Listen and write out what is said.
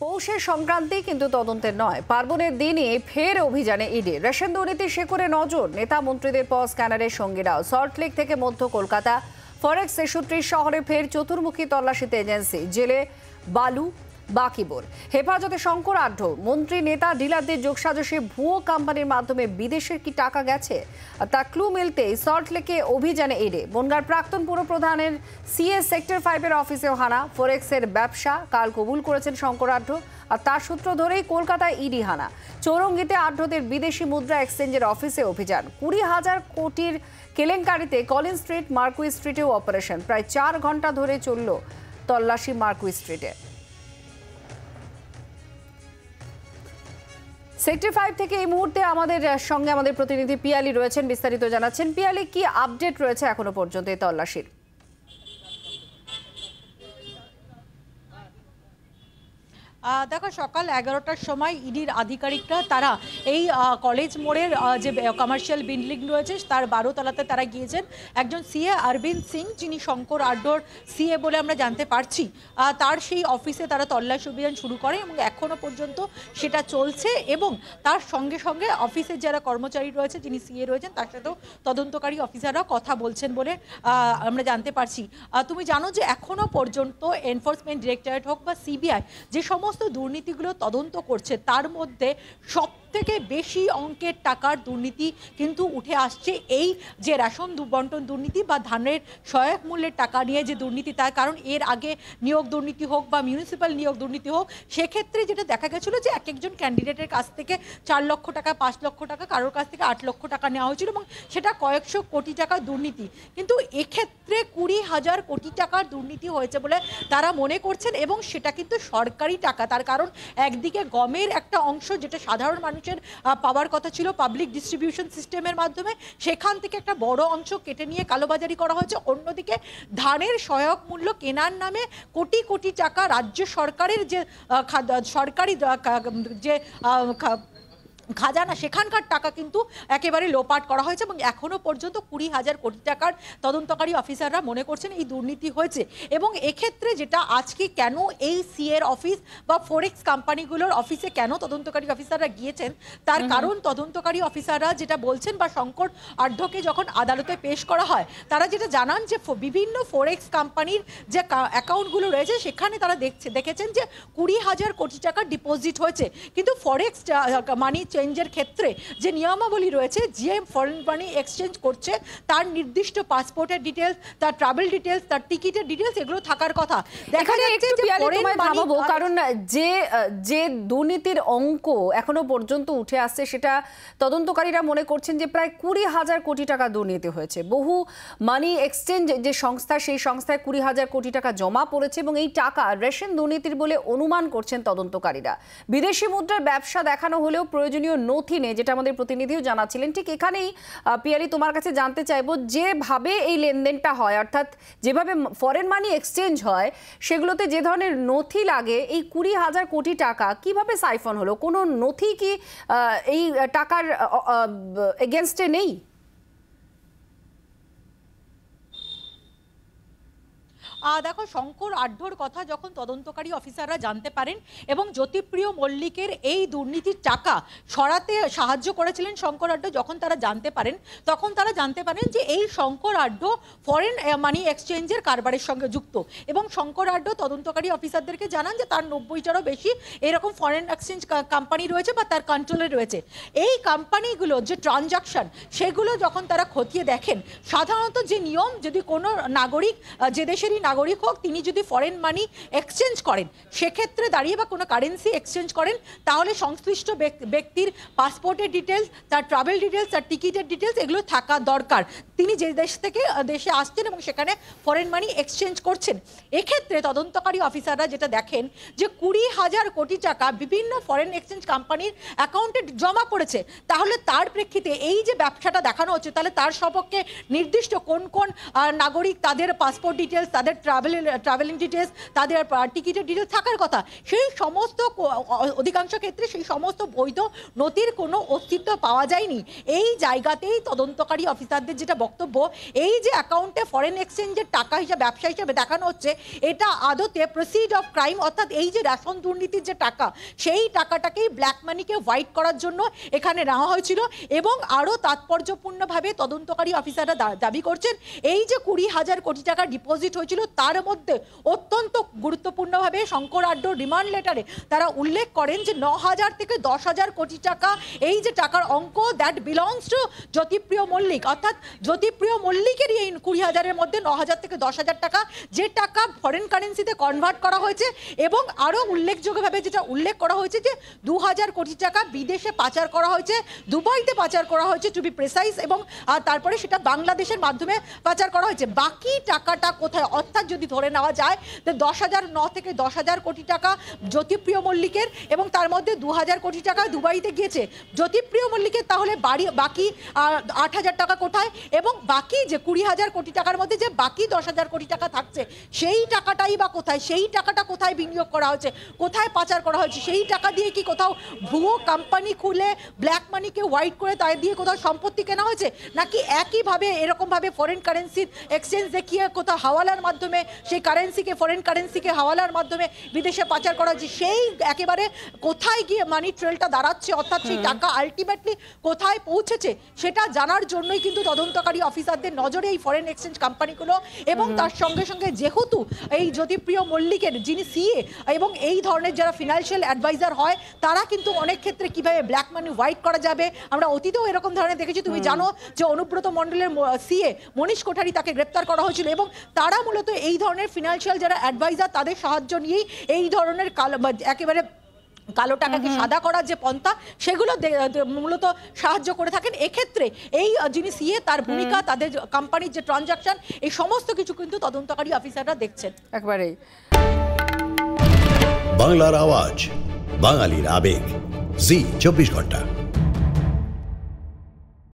পৌষের সংক্রান্তি কিন্তু তদন্তের নয়, পার্বণের দিনই ফের অভিযানে ইডি। রেশন দুর্নীতির শেকড়ে নজর, নেতা মন্ত্রীদের পর স্ক্যানারের সঙ্গীরাও। সল্টলেক থেকে মধ্য কলকাতা ফরেক্স ৬৩ শহরে ফের চতুর্মুখী তল্লাশিতে এজেন্সি। জেলে বালু বাকিবর, হেফাজতে শঙ্কর আঢ্য। মন্ত্রী নেতা ডিলারদের যোগসাজশে ভুয়ো কোম্পানির মাধ্যমে বিদেশের কি টাকা গেছে তা ক্লু মিলতেই সল্টলেকে অভিযানে ইডি। বনগাঁর প্রাক্তন পুরপ্রধানের সিএ সেক্টর 5-এর অফিসেও হানা। ফরেক্সের ব্যবসা কাল কবুল করেছেন শঙ্কর আঢ্য, আর তার সূত্র ধরেই কলকাতায় ইডি হানা। চৌরঙ্গিতে আঢ্যদের বিদেশি মুদ্রা এক্সচেঞ্জের অফিসে অভিযান। 20,000 কোটির কেলেঙ্কারিতে কলিন স্ট্রিট, মার্কুই স্ট্রিটেও অপারেশন। প্রায় 4 ঘন্টা ধরে চলল তল্লাশি মার্কুই স্ট্রিটে। সেক্টর 5 থেকে এই মুহূর্তে আমাদের সঙ্গে আমাদের প্রতিনিধি পিয়ালি রয়েছেন, বিস্তারিত জানাচ্ছেন। পিয়ালি, কি আপডেট রয়েছে এখনো পর্যন্ত এই তল্লাশির? দেখো, সকাল 11টার সময় ইডির আধিকারিকরা তারা এই কলেজ মোড়ের যে কমার্শিয়াল বিল্ডিং রয়েছে তার 12 তলাতে তারা গিয়েছেন। একজন সিএ অরবিন্দ সিং, যিনি শঙ্কর আঢ্যর সিএ বলে আমরা জানতে পারছি, তার সেই অফিসে তারা তল্লাশি অভিযান শুরু করে এবং এখনও পর্যন্ত সেটা চলছে। এবং তার সঙ্গে সঙ্গে অফিসের যারা কর্মচারী রয়েছে, যিনি সিএ রয়েছেন, তার সাথেও তদন্তকারী অফিসাররা কথা বলছেন বলে আমরা জানতে পারছি। তুমি জানো যে এখনও পর্যন্ত এনফোর্সমেন্ট ডিরেক্টরেট হোক বা সিবিআই যে সমস্ত দুর্নীতিগুলো তদন্ত করছে, তার মধ্যে সবথেকে বেশি অঙ্কের টাকার দুর্নীতি কিন্তু উঠে আসছে এই যে রেশন বন্টন দুর্নীতি বা ধানের সহায়ক মূল্যের টাকা নিয়ে যে দুর্নীতি। তার কারণ এর আগে নিয়োগ দুর্নীতি হোক বা মিউনিসিপ্যাল নিয়োগ দুর্নীতি হোক, সেক্ষেত্রে যেটা দেখা গেছিলো যে এক একজন ক্যান্ডিডেটের কাছ থেকে 4 লক্ষ টাকা, 5 লক্ষ টাকা, কারোর কাছ থেকে 8 লক্ষ টাকা নেওয়া হয়েছিল এবং সেটা কয়েকশো কোটি টাকার দুর্নীতি। কিন্তু এক্ষেত্রে 20,000 কোটি টাকার দুর্নীতি হয়েছে বলে তারা মনে করছেন এবং সেটা কিন্তু সরকারি টাকা। তার কারণ একদিকে গমের একটা অংশ যেটা সাধারণ মানুষের পাওয়ার কথা ছিল পাবলিক ডিস্ট্রিবিউশন সিস্টেমের মাধ্যমে, সেখান থেকে একটা বড় অংশ কেটে নিয়ে কালোবাজারি করা হয়েছে। অন্যদিকে ধানের সহায়ক মূল্য কেনার নামে কোটি কোটি টাকা রাজ্য সরকারের যে সরকারি যে খাজানা, সেখানকার টাকা কিন্তু একেবারে লোপাট করা হয়েছে এবং এখনও পর্যন্ত 20,000 কোটি টাকার তদন্তকারী অফিসাররা মনে করছেন এই দুর্নীতি হয়েছে। এবং এক্ষেত্রে যেটা আজকে কেন এই সিএর অফিস বা ফরেক্স কোম্পানিগুলোর অফিসে কেন তদন্তকারী অফিসাররা গিয়েছেন, তার কারণ তদন্তকারী অফিসাররা যেটা বলছেন বা শঙ্কর আঢ্যকে যখন আদালতে পেশ করা হয়, তারা যেটা জানান যে বিভিন্ন ফরেক্স কোম্পানির যে অ্যাকাউন্টগুলো রয়েছে সেখানে তারা দেখেছেন যে 20,000 কোটি টাকা ডিপোজিট হয়েছে। কিন্তু ফরেক্স মানি চেঞ্জের ক্ষেত্রে যে নিয়মাবলী রয়েছে, যে ফরেন মানি এক্সচেঞ্জ করছে তার নির্দিষ্ট পাসপোর্টের ডিটেলস, তার ট্রাভেল ডিটেলস, তার টিকিটের ডিটেলস এগুলো থাকার কথা। দেখা যাচ্ছে যে কারণ যে দুর্নীতির অঙ্ক এখনো পর্যন্ত উঠে আসছে, সেটা তদন্তকারীরা মনে করছেন যে প্রায় 20,000 কোটি টাকা দুর্নীতি হয়েছে। বহু মানি এক্সচেঞ্জ যে সংস্থা, সেই সংস্থায় 20,000 কোটি টাকা জমা পড়েছে এবং এই টাকা রেশন দুর্নীতির বলে অনুমান করছেন তদন্তকারীরা। বিদেশি মুদ্রার ব্যবসা দেখানো হলেও প্রয়োজনীয় নথি নেই, যেটা আমাদের প্রতিনিধিও জানাচ্ছিলেন। ঠিক এখানেই পিয়ালি তোমার কাছে জানতে চাইবো, যেভাবে এই লেনদেনটা হয়, অর্থাৎ যেভাবে ফরেন মানি এক্সচেঞ্জ হয়, সেগুলোতে যে ধরনের নথি লাগে, এই 20,000 কোটি টাকা কিভাবে সাইফন হলো? কোনো নথি কি এই টাকার এগেনস্টে নেই? দেখো, শঙ্কর আঢ্যর কথা যখন তদন্তকারী অফিসাররা জানতে পারেন এবং জ্যোতিপ্রিয় মল্লিকের এই দুর্নীতির টাকা সরাতে সাহায্য করেছিলেন শঙ্কর আঢ্য, যখন তারা জানতে পারেন, তখন তারা জানতে পারেন যে এই শঙ্কর আঢ্য ফরেন মানি এক্সচেঞ্জের কারবারের সঙ্গে যুক্ত। এবং শঙ্কর আঢ্য তদন্তকারী অফিসারদেরকে জানান যে তার 90টারও বেশি এরকম ফরেন এক্সচেঞ্জ কোম্পানি রয়েছে বা তার কন্ট্রোলে রয়েছে। এই কোম্পানিগুলো যে ট্রানজাকশন, সেগুলো যখন তারা খতিয়ে দেখেন, সাধারণত যে নিয়ম, যদি কোনো নাগরিক, যে দেশেরই নাগরিক হোক, তিনি যদি ফরেন মানি এক্সচেঞ্জ করেন, সেক্ষেত্রে দাঁড়িয়ে বা কোনো কারেন্সি এক্সচেঞ্জ করেন, তাহলে সংশ্লিষ্ট ব্যক্তির পাসপোর্টের ডিটেলস, তার ট্রাভেল ডিটেলস, তার টিকিটের ডিটেলস এগুলো থাকা দরকার। তিনি যে দেশ থেকে দেশে আসছেন এবং সেখানে ফরেন মানি এক্সচেঞ্জ করছেন। এক্ষেত্রে তদন্তকারী অফিসাররা যেটা দেখেন যে 20,000 কোটি টাকা বিভিন্ন ফরেন এক্সচেঞ্জ কোম্পানির অ্যাকাউন্টে জমা পড়েছে। তাহলে তার প্রেক্ষিতে এই যে ব্যবসাটা দেখানো হচ্ছে, তাহলে তার সপক্ষে নির্দিষ্ট কোন কোন নাগরিক তাদের পাসপোর্ট ডিটেলস, তাদের তাদের ট্রাভেলিং ডিটেলস, তাদের টিকিটের ডিটেলস থাকার কথা। সেই সমস্ত অধিকাংশ ক্ষেত্রে সেই সমস্ত বৈধ নথির কোনো অস্তিত্ব পাওয়া যায়নি। এই জায়গাতেই তদন্তকারী অফিসারদের যেটা বক্তব্য, এই যে অ্যাকাউন্টে ফরেন এক্সচেঞ্জের টাকা হিসাবে ব্যবসা হিসাবে দেখানো হচ্ছে, এটা আদতে প্রসিড অফ ক্রাইম, অর্থাৎ এই যে রেশন দুর্নীতির যে টাকা, সেই টাকাটাকেই ব্ল্যাক মানিকে হোয়াইট করার জন্য এখানে নেওয়া হয়েছিল। এবং আরও তাৎপর্যপূর্ণভাবে তদন্তকারী অফিসাররা দাবি করছেন, এই যে 20,000 কোটি টাকা ডিপোজিট হয়েছিল, তার মধ্যে অত্যন্ত গুরুত্বপূর্ণভাবে শঙ্কর আড্ডর রিমান্ড লেটারে তারা উল্লেখ করেন যে 9,000 থেকে 10,000 কোটি টাকা, এই যে টাকার অঙ্ক, that belongs to Jyotipriya Mallick. অর্থাৎ জ্যোতিপ্রিয় মল্লিকেরই এই 20,000-এর মধ্যে 9,000 থেকে 10,000 টাকা, যে টাকা ফরেন কারেন্সিতে কনভার্ট করা হয়েছে। এবং আরও উল্লেখযোগ্যভাবে যেটা উল্লেখ করা হয়েছে যে 2,000 কোটি টাকা বিদেশে পাচার করা হয়েছে, দুবাইতে পাচার করা হয়েছে টু বি প্রেসাইজ, এবং তারপরে সেটা বাংলাদেশের মাধ্যমে পাচার করা হয়েছে। বাকি টাকাটা কোথায়? অর্থাৎ যদি ধরে নেওয়া যায় যে 9 থেকে 10,000 কোটি টাকা জ্যোতিপ্রিয় মল্লিকের, এবং তার মধ্যে 2,000 কোটি টাকা দুবাইতে গিয়েছে জ্যোতিপ্রিয় মল্লিকের, তাহলে বাকি 8,000 টাকা কোথায়? এবং বাকি যে 20,000 কোটি টাকার মধ্যে যে বাকি 10,000 কোটি টাকা থাকছে, সেই টাকাটাই বা কোথায়? সেই টাকাটা কোথায় বিনিয়োগ করা হয়েছে, কোথায় পাচার করা হয়েছে? সেই টাকা দিয়ে কি কোথাও ভুয়ো কোম্পানি খুলে ব্ল্যাক মানিকে হোয়াইট করে তাই দিয়ে কোথাও সম্পত্তি কেনা হয়েছে, নাকি একইভাবে এরকমভাবে ফরেন কারেন্সির এক্সচেঞ্জ দেখিয়ে কোথাও হাওয়ালার মাধ্যমে সেই কারেন্সিকে, ফরেন কারেন্সিকে হাওয়ালার মাধ্যমে বিদেশে পাচার করা হয়েছে? সেই একেবারে কোথায় গিয়ে মানি ট্রেলটা দাঁড়াচ্ছে, অর্থাৎ সেই টাকা আলটিমেটলি কোথায় পৌঁছেছে, সেটা জানার জন্যই কিন্তু তদন্তকারী অফিসারদের নজরে এই ফরেন এক্সচেঞ্জ কোম্পানিগুলো। এবং তার সঙ্গে সঙ্গে যেহেতু এই জ্যোতিপ্রিয় মল্লিকের যিনি সিএ এবং এই ধরনের যারা ফিনান্সিয়াল অ্যাডভাইজার হয়, তারা কিন্তু অনেক ক্ষেত্রে কিভাবে ব্ল্যাক মানি হোয়াইট করা যাবে, আমরা অতীতেও এরকম ধরনের দেখেছি। তুমি জানো যে অনুব্রত মণ্ডলের সিএ মনীষ কোঠারি, তাকে গ্রেপ্তার করা হয়েছিল, এবং তারা মূলত এই ধরনের ফিনান্সিয়াল যারা অ্যাডভাইজার, তাদের সাহায্য নিয়েই এই ধরনের একেবারে কালো টাকাকে সাদা করার যে পন্থা, সেগুলো মূলত সাহায্য করে থাকেন। এক্ষেত্রে এই যিনি সিএ, তার ভূমিকা, তাদের কোম্পানির যে ট্রানজাকশন, এই সমস্ত কিছু কিন্তু তদন্তকারী অফিসাররা দেখছেন। একবারে বাংলার আওয়াজ, বাঙালির আবেগ, জি 24 ঘন্টা।